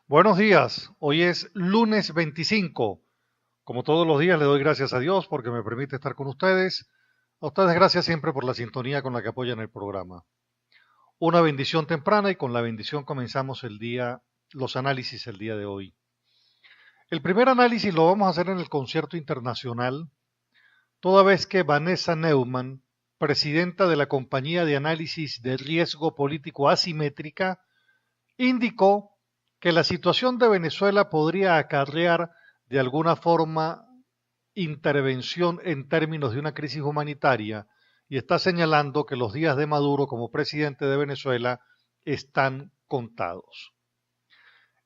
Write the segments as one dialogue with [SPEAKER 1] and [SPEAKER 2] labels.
[SPEAKER 1] Buenos días, hoy es lunes 25. Como todos los días le doy gracias a Dios porque me permite estar con ustedes. A ustedes gracias siempre por la sintonía con la que apoyan el programa. Una bendición temprana y con la bendición comenzamos el día, los análisis el día de hoy. El primer análisis lo vamos a hacer en el concierto internacional, toda vez que Vanessa Neumann, presidenta de la compañía de análisis de riesgo político asimétrica, indicó que la situación de Venezuela podría acarrear de alguna forma intervención en términos de una crisis humanitaria y está señalando que los días de Maduro como presidente de Venezuela están contados.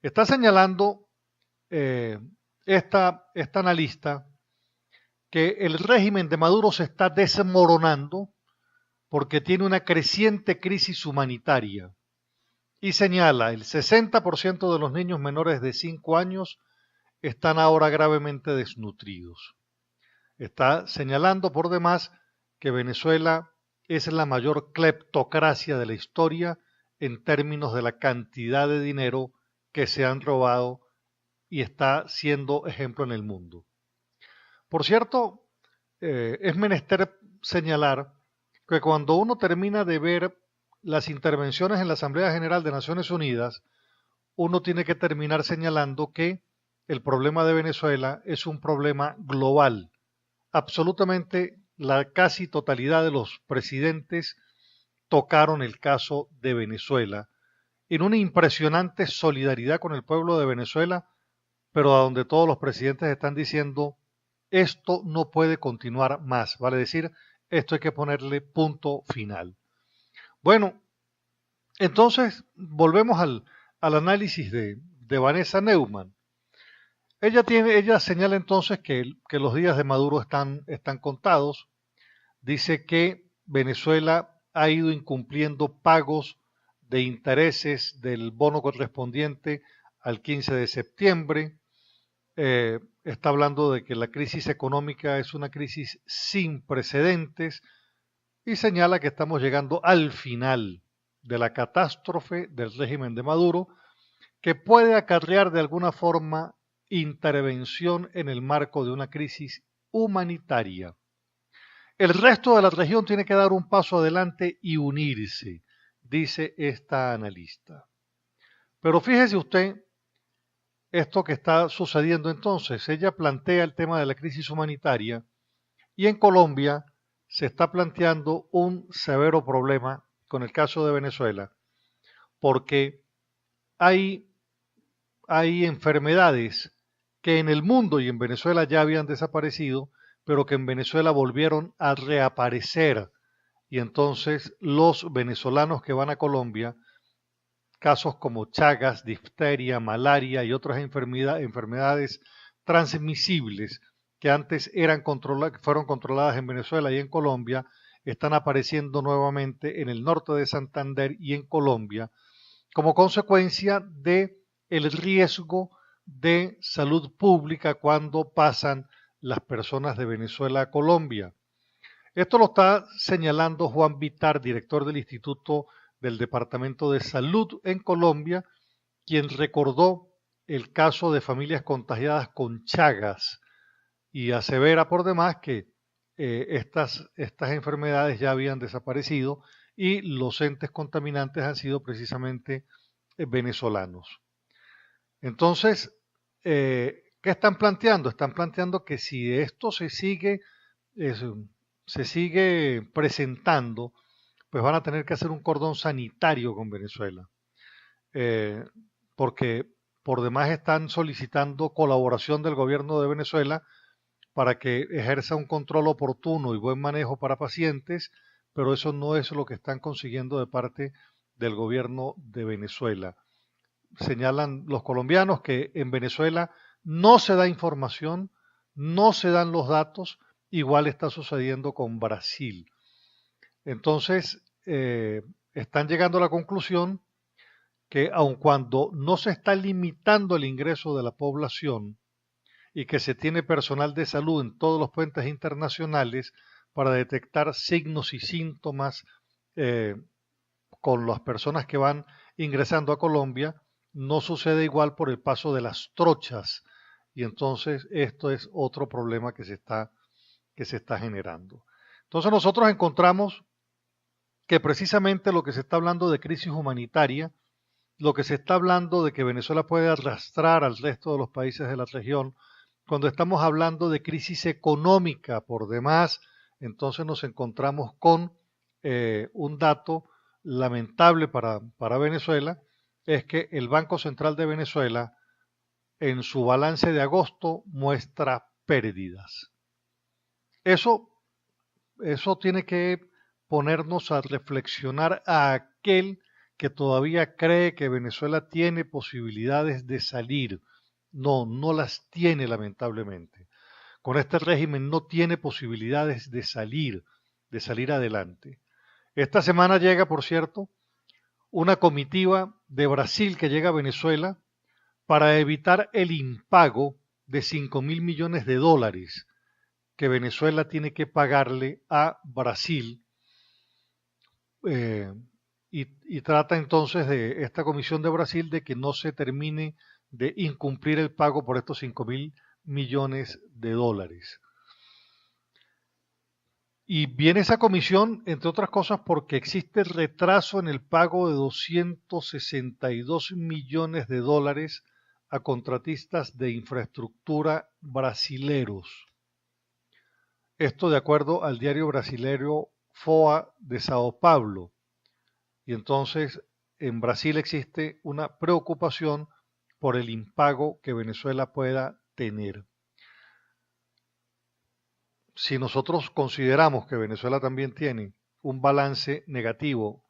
[SPEAKER 1] Está señalando eh, esta analista que el régimen de Maduro se está desmoronando porque tiene una creciente crisis humanitaria y señala el 60% de los niños menores de 5 años están ahora gravemente desnutridos. Está señalando por demás que Venezuela es la mayor cleptocracia de la historia en términos de la cantidad de dinero que se han robado y está siendo ejemplo en el mundo. Por cierto, es menester señalar que cuando uno termina de ver las intervenciones en la Asamblea General de Naciones Unidas, uno tiene que terminar señalando que el problema de Venezuela es un problema global. Absolutamente la casi totalidad de los presidentes tocaron el caso de Venezuela en una impresionante solidaridad con el pueblo de Venezuela, pero a donde todos los presidentes están diciendo esto no puede continuar más, vale decir, esto hay que ponerle punto final. Bueno, entonces volvemos al análisis de Vanessa Neumann. Ella señala entonces que los días de Maduro están contados. Dice que Venezuela ha ido incumpliendo pagos de intereses del bono correspondiente al 15 de septiembre. Está hablando de que la crisis económica es una crisis sin precedentes y señala que estamos llegando al final de la catástrofe del régimen de Maduro, que puede acarrear de alguna forma intervención en el marco de una crisis humanitaria. El resto de la región tiene que dar un paso adelante y unirse, dice esta analista. Pero fíjese usted esto que está sucediendo entonces. Ella plantea el tema de la crisis humanitaria y en Colombia se está planteando un severo problema con el caso de Venezuela, porque hay hay enfermedades que en el mundo y en Venezuela ya habían desaparecido, pero que en Venezuela volvieron a reaparecer. Y entonces los venezolanos que van a Colombia, casos como Chagas, difteria, malaria y otras enfermedades transmisibles que antes fueron controladas en Venezuela y en Colombia, están apareciendo nuevamente en el norte de Santander y en Colombia como consecuencia de el riesgo de salud pública cuando pasan las personas de Venezuela a Colombia. Esto lo está señalando Juan Vitar, director del Instituto del Departamento de Salud en Colombia, quien recordó el caso de familias contagiadas con Chagas y asevera por demás que estas enfermedades ya habían desaparecido y los entes contaminantes han sido precisamente venezolanos. Entonces, ¿qué están planteando? Están planteando que si esto es, se sigue presentando, pues van a tener que hacer un cordón sanitario con Venezuela, eh, porque por demás están solicitando colaboración del gobierno de Venezuela para que ejerza un control oportuno y buen manejo para pacientes, pero eso no es lo que están consiguiendo de parte del gobierno de Venezuela. Señalan los colombianos que en Venezuela no se da información, no se dan los datos, igual está sucediendo con Brasil. Entonces, están llegando a la conclusión que aun cuando no se está limitando el ingreso de la población y que se tiene personal de salud en todos los puentes internacionales para detectar signos y síntomas eh, con las personas que van ingresando a Colombia, no sucede igual por el paso de las trochas. Y entonces esto es otro problema que se está generando. Entonces nosotros encontramos que precisamente lo que se está hablando de crisis humanitaria, lo que se está hablando de que Venezuela puede arrastrar al resto de los países de la región, cuando estamos hablando de crisis económica por demás, entonces nos encontramos con un dato lamentable para Venezuela, es que el Banco Central de Venezuela en su balance de agosto muestra pérdidas. Eso, eso tiene que ponernos a reflexionar a aquel que todavía cree que Venezuela tiene posibilidades de salir. No, no las tiene lamentablemente. Con este régimen no tiene posibilidades de salir adelante. Esta semana llega, por cierto, una comitiva de Brasil que llega a Venezuela para evitar el impago de 5.000 millones de dólares que Venezuela tiene que pagarle a Brasil eh, y trata entonces de esta comisión de Brasil de que no se termine de incumplir el pago por estos 5.000 millones de dólares. Y viene esa comisión, entre otras cosas, porque existe retraso en el pago de 262 millones de dólares a contratistas de infraestructura brasileros. Esto de acuerdo al diario brasileño FOA de Sao Paulo. Y entonces en Brasil existe una preocupación por el impago que Venezuela pueda tener. Si nosotros consideramos que Venezuela también tiene un balance negativo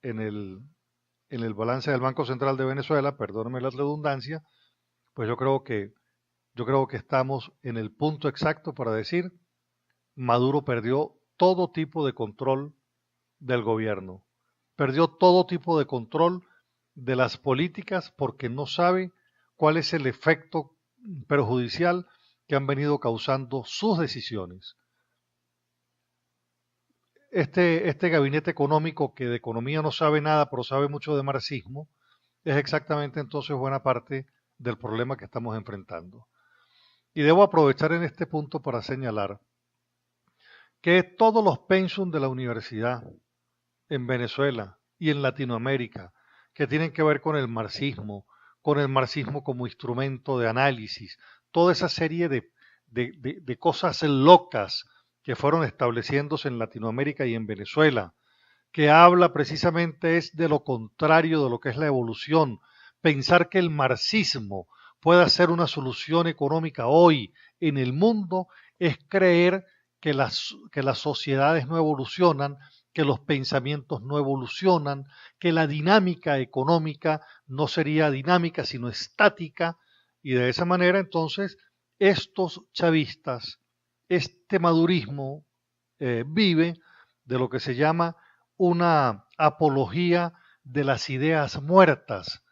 [SPEAKER 1] en el balance del Banco Central de Venezuela, perdónenme la redundancia, pues yo creo que estamos en el punto exacto para decir Maduro perdió todo tipo de control del gobierno, perdió todo tipo de control de las políticas porque no sabe cuál es el efecto perjudicial que han venido causando sus decisiones. Este gabinete económico que de economía no sabe nada, pero sabe mucho de marxismo, es exactamente entonces buena parte del problema que estamos enfrentando. Y debo aprovechar en este punto para señalar que todos los pensum de la universidad en Venezuela y en Latinoamérica que tienen que ver con el marxismo como instrumento de análisis, toda esa serie de cosas locas que fueron estableciéndose en Latinoamérica y en Venezuela, que habla precisamente es de lo contrario de lo que es la evolución. Pensar que el marxismo pueda ser una solución económica hoy en el mundo es creer que las sociedades no evolucionan, que los pensamientos no evolucionan, que la dinámica económica no sería dinámica sino estática, y de esa manera entonces estos chavistas, este madurismo vive de lo que se llama una apología de las ideas muertas,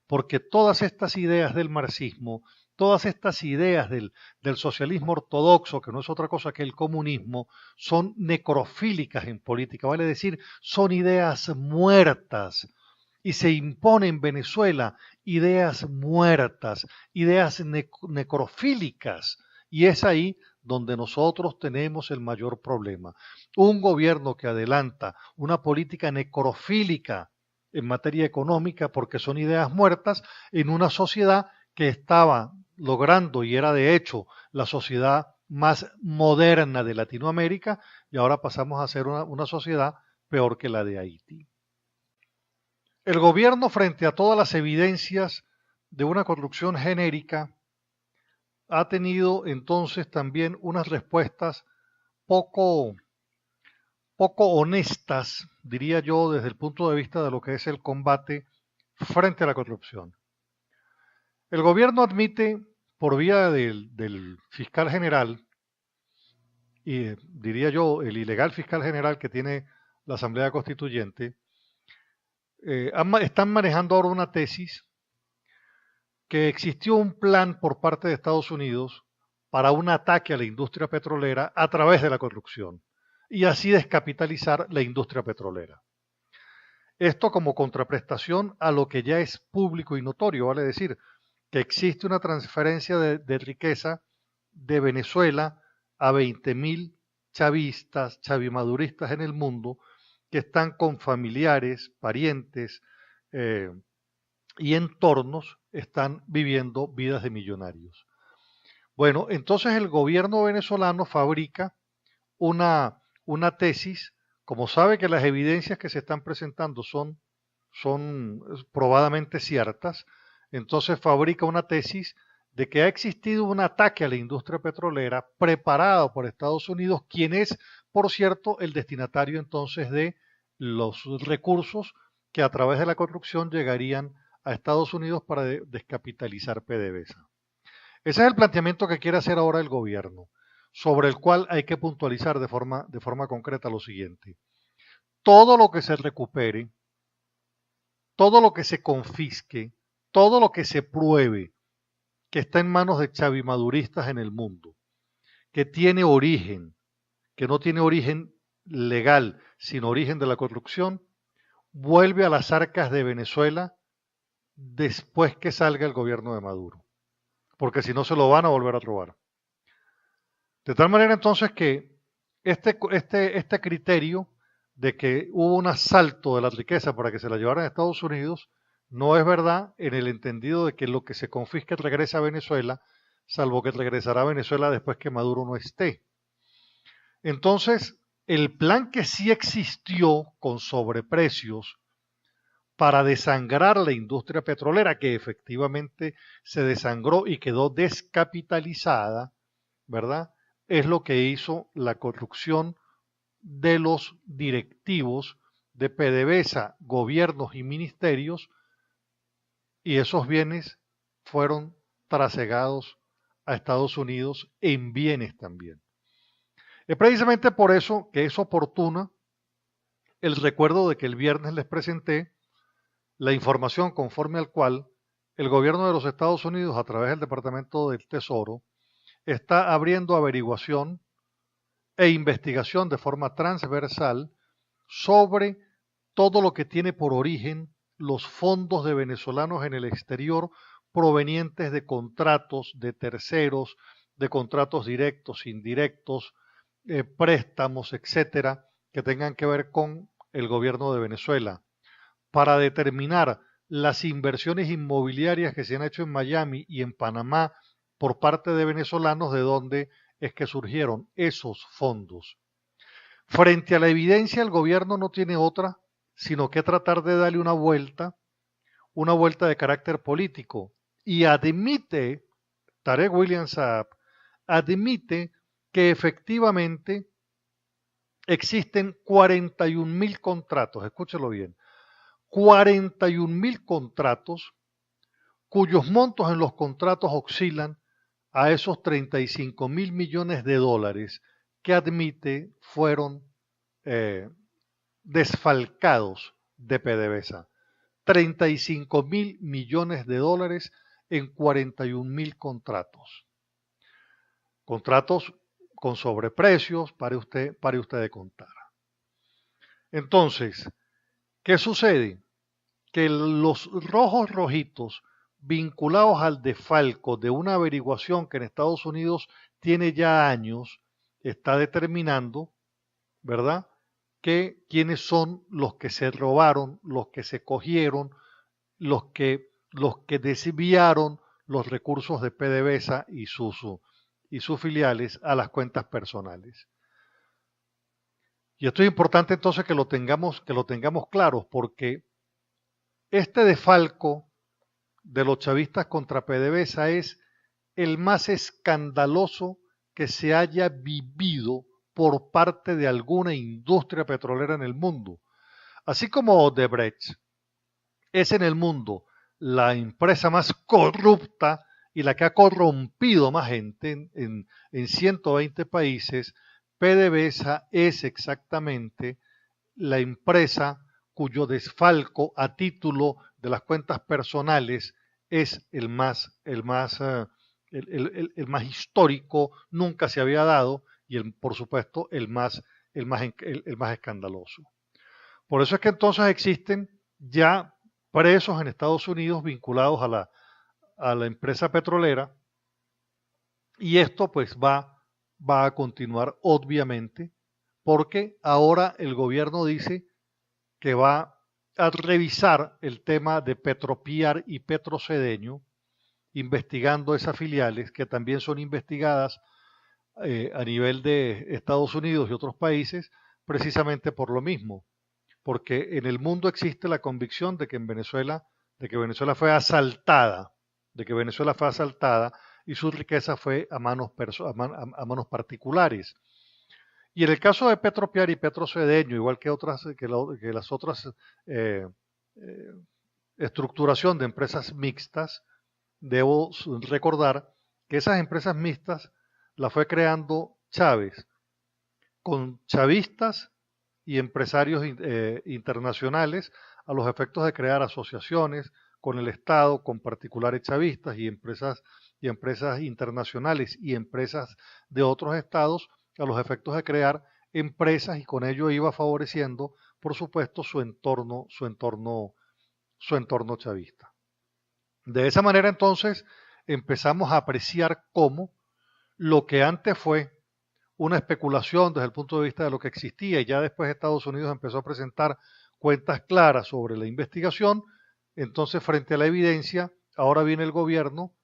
[SPEAKER 1] porque todas estas ideas del marxismo, todas estas ideas del socialismo ortodoxo, que no es otra cosa que el comunismo, son necrofílicas en política, vale decir, son ideas muertas. Y se impone en Venezuela ideas muertas, ideas necrofílicas. Y es ahí donde nosotros tenemos el mayor problema. Un gobierno que adelanta una política necrofílica en materia económica porque son ideas muertas en una sociedad que estaba logrando y era de hecho la sociedad más moderna de Latinoamérica y ahora pasamos a ser una sociedad peor que la de Haití. El gobierno, frente a todas las evidencias de una corrupción genérica, ha tenido entonces también unas respuestas poco, poco honestas, diría yo, desde el punto de vista de lo que es el combate frente a la corrupción. El gobierno admite, por vía del fiscal general, y diría yo, el ilegal fiscal general que tiene la Asamblea Constituyente, están manejando ahora una tesis que existió un plan por parte de Estados Unidos para un ataque a la industria petrolera a través de la corrupción y así descapitalizar la industria petrolera. Esto como contraprestación a lo que ya es público y notorio, vale decir, que existe una transferencia de riqueza de Venezuela a 20.000 chavistas, chavimaduristas en el mundo, que están con familiares, parientes eh, y entornos, están viviendo vidas de millonarios. Bueno, entonces el gobierno venezolano fabrica una tesis, como sabe que las evidencias que se están presentando son probadamente ciertas, entonces fabrica una tesis de que ha existido un ataque a la industria petrolera preparado por Estados Unidos, quien es, por cierto, el destinatario entonces de los recursos que a través de la corrupción llegarían a Estados Unidos para descapitalizar PDVSA. Ese es el planteamiento que quiere hacer ahora el gobierno, sobre el cual hay que puntualizar de forma concreta lo siguiente. Todo lo que se recupere, todo lo que se confisque, todo lo que se pruebe que está en manos de chavimaduristas en el mundo, que tiene origen, que no tiene origen legal, sino origen de la corrupción, vuelve a las arcas de Venezuela después que salga el gobierno de Maduro, porque si no se lo van a volver a robar. De tal manera entonces que este criterio de que hubo un asalto de la riqueza para que se la llevaran a Estados Unidos no es verdad en el entendido de que lo que se confisque regresa a Venezuela, salvo que regresará a Venezuela después que Maduro no esté. Entonces, el plan que sí existió con sobreprecios para desangrar la industria petrolera, que efectivamente se desangró y quedó descapitalizada, ¿verdad? Es lo que hizo la corrupción de los directivos de PDVSA, gobiernos y ministerios, y esos bienes fueron trasegados a Estados Unidos en bienes también. Es precisamente por eso que es oportuna el recuerdo de que el viernes les presenté la información conforme al cual el gobierno de los Estados Unidos, a través del Departamento del Tesoro, está abriendo averiguación e investigación de forma transversal sobre todo lo que tiene por origen los fondos de venezolanos en el exterior provenientes de contratos de terceros, de contratos directos, indirectos, préstamos, etcétera, que tengan que ver con el gobierno de Venezuela, para determinar las inversiones inmobiliarias que se han hecho en Miami y en Panamá por parte de venezolanos, de dónde es que surgieron esos fondos. Frente a la evidencia, el gobierno no tiene otra sino que tratar de darle una vuelta de carácter político. Y admite, Tarek William Saab, admite que efectivamente existen 41.000 contratos, escúchelo bien, 41.000 contratos cuyos montos en los contratos oscilan a esos 35.000 millones de dólares que admite fueron desfalcados de PDVSA. 35.000 millones de dólares en 41.000 contratos. Contratos con sobreprecios, para usted de contar. Entonces, ¿qué sucede? Que los rojos rojitos vinculados al desfalco de una averiguación que en Estados Unidos tiene ya años, está determinando, ¿verdad?, que quiénes son los que se robaron, los que se cogieron, los que desviaron los recursos de PDVSA y sus filiales a las cuentas personales. Y esto es importante entonces que lo tengamos claro, porque este desfalco de los chavistas contra PDVSA es el más escandaloso que se haya vivido por parte de alguna industria petrolera en el mundo. Así como Odebrecht es en el mundo la empresa más corrupta y la que ha corrompido más gente en 120 países, PDVSA es exactamente la empresa cuyo desfalco a título de las cuentas personales es el más histórico, nunca se había dado y por supuesto el más escandaloso. Por eso es que entonces existen ya presos en Estados Unidos vinculados a la empresa petrolera, y esto pues va a continuar obviamente, porque ahora el gobierno dice que va a revisar el tema de Petropiar y Petrocedeño, investigando esas filiales que también son investigadas a nivel de Estados Unidos y otros países, precisamente por lo mismo, porque en el mundo existe la convicción de que en Venezuela, de que Venezuela fue asaltada, de que Venezuela fue asaltada y su riqueza fue a manos, a manos particulares. Y en el caso de Petropiar y Petrocedeño, igual que que las otras eh, eh, estructuración de empresas mixtas, debo recordar que esas empresas mixtas las fue creando Chávez con chavistas y empresarios internacionales a los efectos de crear asociaciones con el Estado, con particulares chavistas y empresas internacionales y empresas de otros estados a los efectos de crear empresas, y con ello iba favoreciendo, por supuesto, su entorno chavista. De esa manera entonces empezamos a apreciar cómo lo que antes fue una especulación desde el punto de vista de lo que existía, y ya después Estados Unidos empezó a presentar cuentas claras sobre la investigación, entonces frente a la evidencia, ahora viene el gobierno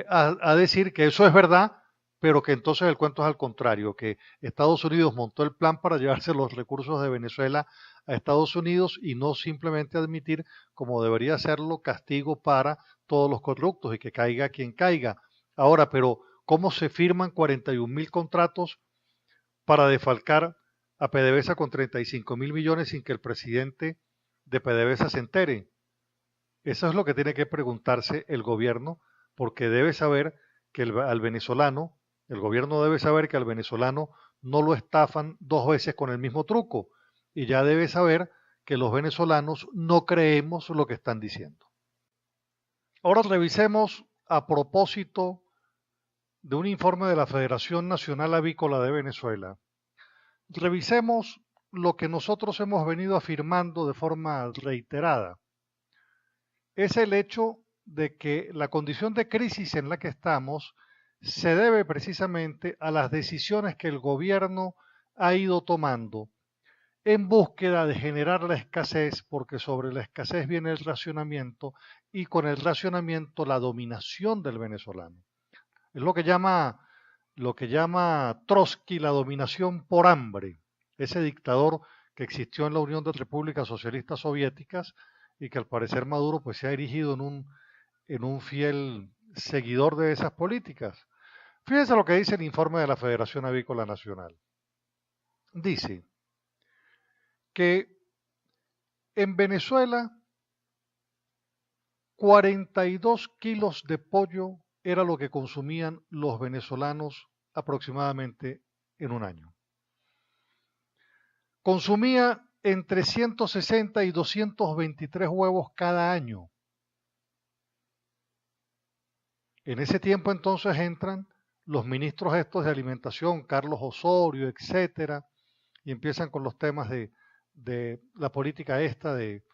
[SPEAKER 1] a decir que eso es verdad, pero que entonces el cuento es al contrario, que Estados Unidos montó el plan para llevarse los recursos de Venezuela a Estados Unidos y no simplemente admitir, como debería hacerlo, castigo para todos los corruptos y que caiga quien caiga. Ahora, pero ¿cómo se firman 41.000 contratos para defalcar a PDVSA con 35.000 millones sin que el presidente de PDVSA se entere? Eso es lo que tiene que preguntarse el gobierno, porque debe saber que al venezolano, el gobierno debe saber que al venezolano no lo estafan dos veces con el mismo truco, y ya debe saber que los venezolanos no creemos lo que están diciendo. Ahora revisemos, a propósito de un informe de la Federación Nacional Avícola de Venezuela, revisemos lo que nosotros hemos venido afirmando de forma reiterada. Es el hecho de que la condición de crisis en la que estamos se debe precisamente a las decisiones que el gobierno ha ido tomando en búsqueda de generar la escasez, porque sobre la escasez viene el racionamiento, y con el racionamiento la dominación del venezolano. Es lo que llama Trotsky la dominación por hambre, ese dictador que existió en la Unión de Repúblicas Socialistas Soviéticas y que al parecer Maduro pues se ha erigido en un fiel seguidor de esas políticas. Fíjense lo que dice el informe de la Federación Avícola Nacional. Dice que en Venezuela 42 kilos de pollo era lo que consumían los venezolanos aproximadamente en un año. Consumía entre 160 y 223 huevos cada año. En ese tiempo entonces entran los ministros estos de alimentación, Carlos Osorio, etcétera, y empiezan con los temas de la política esta de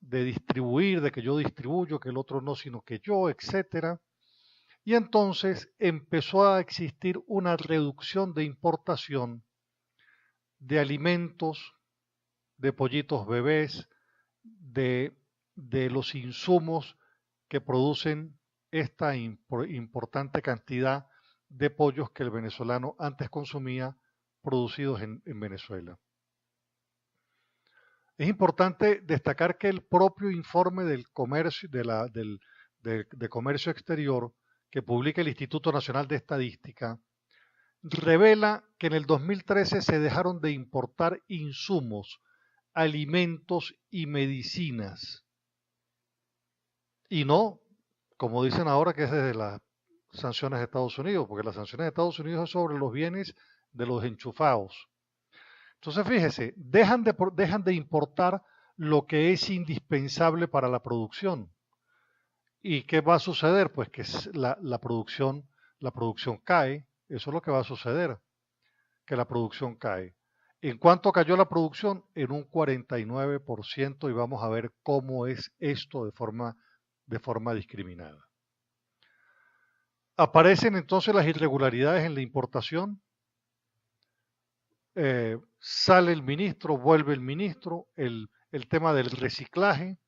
[SPEAKER 1] distribuir, de que yo distribuyo, que el otro no, sino que yo, etcétera. Y entonces empezó a existir una reducción de importación de alimentos, de pollitos bebés, de los insumos que producen esta importante cantidad de pollos que el venezolano antes consumía producidos en Venezuela. Es importante destacar que el propio informe del comercio, de comercio exterior que publica el Instituto Nacional de Estadística revela que en el 2013 se dejaron de importar insumos, alimentos y medicinas. Y no, como dicen ahora, que es desde las sanciones de Estados Unidos, porque las sanciones de Estados Unidos es sobre los bienes de los enchufados. Entonces, fíjese, dejan de importar lo que es indispensable para la producción. ¿Y qué va a suceder? Pues que la producción cae, eso es lo que va a suceder, que la producción cae. ¿En cuánto cayó la producción? En un 49%, y vamos a ver cómo es esto de forma discriminada. Aparecen entonces las irregularidades en la importación. Sale el ministro, vuelve el ministro, el tema del reciclaje,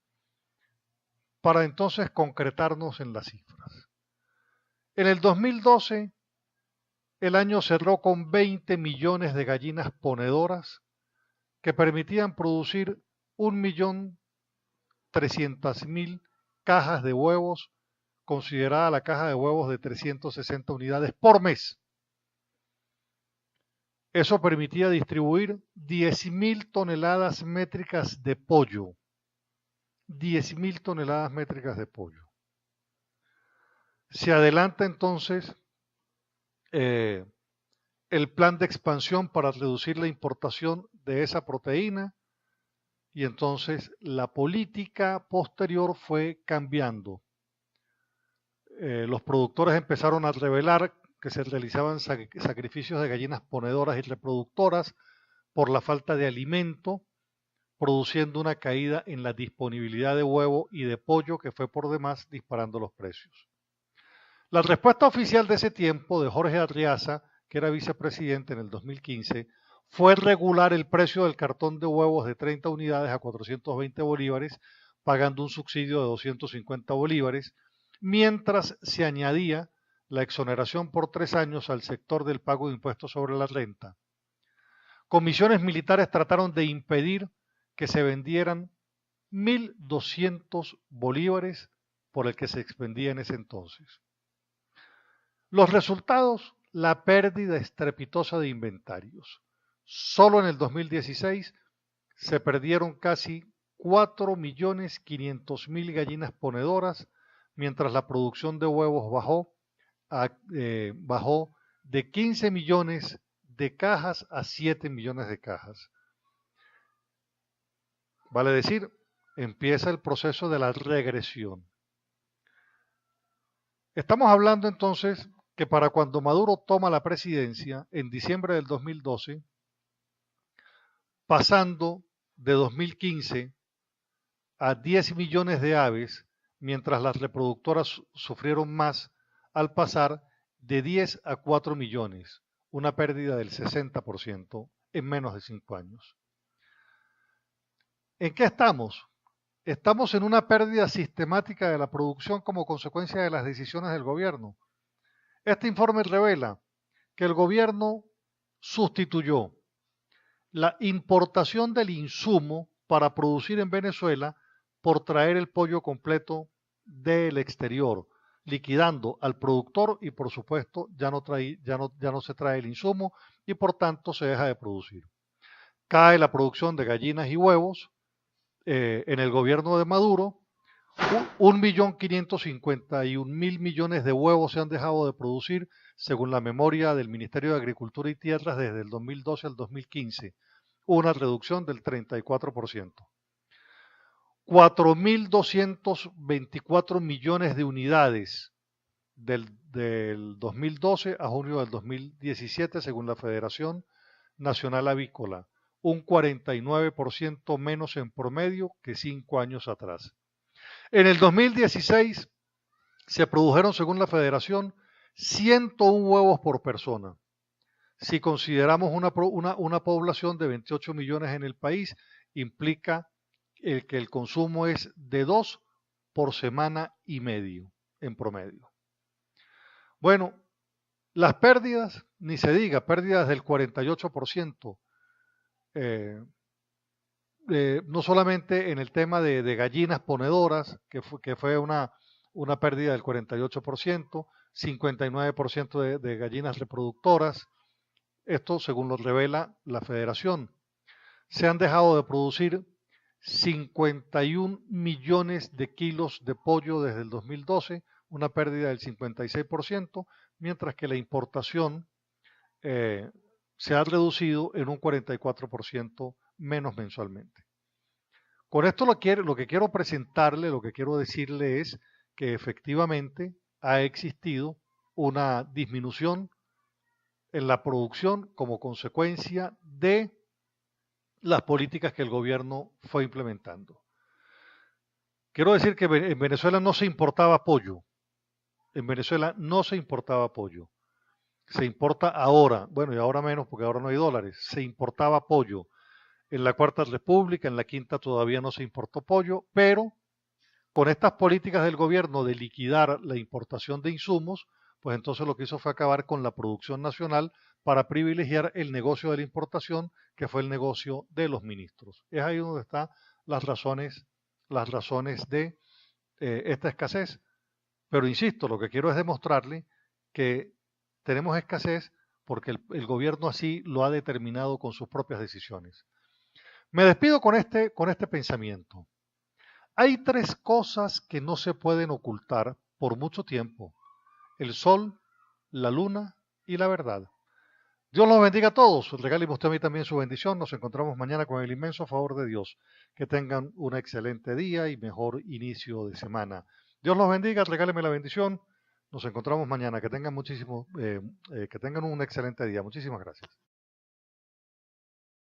[SPEAKER 1] para entonces concretarnos en las cifras. En el 2012, el año cerró con 20 millones de gallinas ponedoras que permitían producir 1.300.000 cajas de huevos, considerada la caja de huevos de 360 unidades por mes. Eso permitía distribuir 10.000 toneladas métricas de pollo. 10.000 toneladas métricas de pollo. Se adelanta entonces el plan de expansión para reducir la importación de esa proteína, y entonces la política posterior fue cambiando. Los productores empezaron a revelar que se realizaban sacrificios de gallinas ponedoras y reproductoras por la falta de alimento, produciendo una caída en la disponibilidad de huevo y de pollo que fue por demás disparando los precios. La respuesta oficial de ese tiempo de Jorge Arriaza, que era vicepresidente en el 2015, fue regular el precio del cartón de huevos de 30 unidades a 420 bolívares, pagando un subsidio de 250 bolívares, mientras se añadía la exoneración por 3 años al sector del pago de impuestos sobre la renta. Comisiones militares trataron de impedir que se vendieran 1.200 bolívares por el que se expendía en ese entonces. Los resultados, la pérdida estrepitosa de inventarios. Solo en el 2016 se perdieron casi 4.500.000 gallinas ponedoras, mientras la producción de huevos bajó de 15 millones de cajas a 7 millones de cajas. Vale decir, empieza el proceso de la regresión. Estamos hablando entonces que para cuando Maduro toma la presidencia en diciembre del 2012, pasando de 2015 a 10 millones de aves, mientras las reproductoras sufrieron más al pasar de 10 a 4 millones, una pérdida del 60% en menos de 5 años. ¿En qué estamos? Estamos en una pérdida sistemática de la producción como consecuencia de las decisiones del gobierno. Este informe revela que el gobierno sustituyó la importación del insumo para producir en Venezuela por traer el pollo completo del exterior, liquidando al productor y por supuesto ya no se trae el insumo y por tanto se deja de producir. Cae la producción de gallinas y huevos en el gobierno de Maduro. 1.551.000 millones de huevos se han dejado de producir, según la memoria del Ministerio de Agricultura y Tierras desde el 2012 al 2015, una reducción del 34%. 4.224 millones de unidades del 2012 a junio del 2017, según la Federación Nacional Avícola, un 49% menos en promedio que 5 años atrás. En el 2016 se produjeron, según la Federación, 101 huevos por persona. Si consideramos una población de 28 millones en el país, implica que el consumo es de 2 por semana y medio en promedio. Bueno, las pérdidas, ni se diga, pérdidas del 48%. No solamente en el tema de gallinas ponedoras, que fue una pérdida del 48%, 59% de gallinas reproductoras. Esto según lo revela la Federación. Se han dejado de producir 51 millones de kilos de pollo desde el 2012, una pérdida del 56%, mientras que la importación se ha reducido en un 44% menos mensualmente. Con esto lo que quiero presentarle, lo que quiero decirle es que efectivamente ha existido una disminución en la producción como consecuencia de las políticas que el gobierno fue implementando. Quiero decir que en Venezuela no se importaba pollo. En Venezuela no se importaba pollo. Se importa ahora, bueno, y ahora menos porque ahora no hay dólares. Se importaba pollo. En la Cuarta República, en la Quinta todavía no se importó pollo, pero con estas políticas del gobierno de liquidar la importación de insumos, pues entonces lo que hizo fue acabar con la producción nacional para privilegiar el negocio de la importación, que fue el negocio de los ministros. Es ahí donde están las razones de esta escasez. Pero insisto, lo que quiero es demostrarle que tenemos escasez porque el gobierno así lo ha determinado con sus propias decisiones. Me despido con este pensamiento. Hay tres cosas que no se pueden ocultar por mucho tiempo: el sol, la luna y la verdad. Dios los bendiga a todos. Regáleme usted a mí también su bendición. Nos encontramos mañana con el inmenso favor de Dios. Que tengan un excelente día y mejor inicio de semana. Dios los bendiga. Regáleme la bendición. Nos encontramos mañana. Que tengan que tengan un excelente día. Muchísimas gracias.